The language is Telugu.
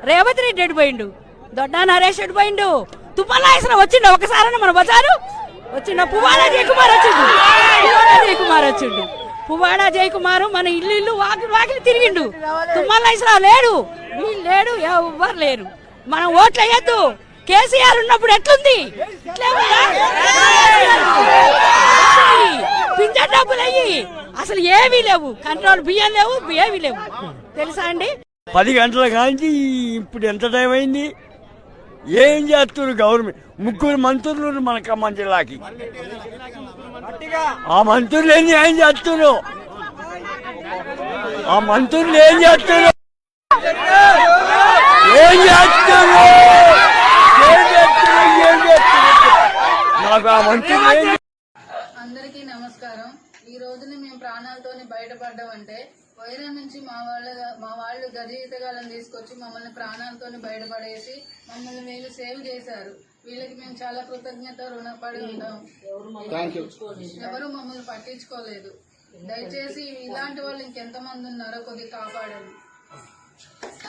రేవంత్ రెడ్డి ఎడిపోయిండు, దొడ్డా నరేష్ ఎడిపోయిండు, తుమ్మల నాగేశ్వరరావు వచ్చిండు ఒకసారి మన బజారు వచ్చిండ, పువ్వాడ జయకుమార్ వచ్చిండు, పువ్వాడ జయకుమార్ మన ఇల్లు వాకిలి తిరిగిండు. తుమ్మల నాగేశ్వరరావు లేడు, వీళ్ళు లేడు, ఎవ్వరు లేరు. మనం ఓట్లు వేయద్దు. కేసీఆర్ ఉన్నప్పుడు ఎట్లుంది, పింఛన్ డబ్బులు అయ్యి అసలు ఏమీ లేవు, కంట్రోల్ బియ్యం లేవు, ఏమీ లేవు. తెలుసా అండి? 10 గంటల కాంచి ఇప్పుడు ఎంత టైం అయింది? ఏం చేస్తున్నారు గవర్నమెంట్? 3 మంత్రులు మన ఖమ్మం జిల్లాకి. ఆ మంత్రులు ఏం చేస్తున్నారు? ఆ మంత్రులు ఏం చేస్తున్నారు? నాకు ఆ మంత్రులు అందరికీ నమస్కారం. ఈ రోజున మేము ప్రాణాలతోని బయటపడ్డామంటే వైరం నుంచి మా వాళ్ళు గజయితగాళ్ళని తీసుకొచ్చి మమ్మల్ని ప్రాణాలతోని బయటపడేసి మమ్మల్ని వీళ్ళు సేవ్ చేశారు. వీళ్ళకి మేము చాలా కృతజ్ఞత రుణపడి ఉంటాం. ఎవరు మమ్మల్ని పట్టించుకోలేదు. దయచేసి ఇలాంటి వాళ్ళు ఇంకెంతమంది ఉన్నారో కొద్దిగా కాపాడండి.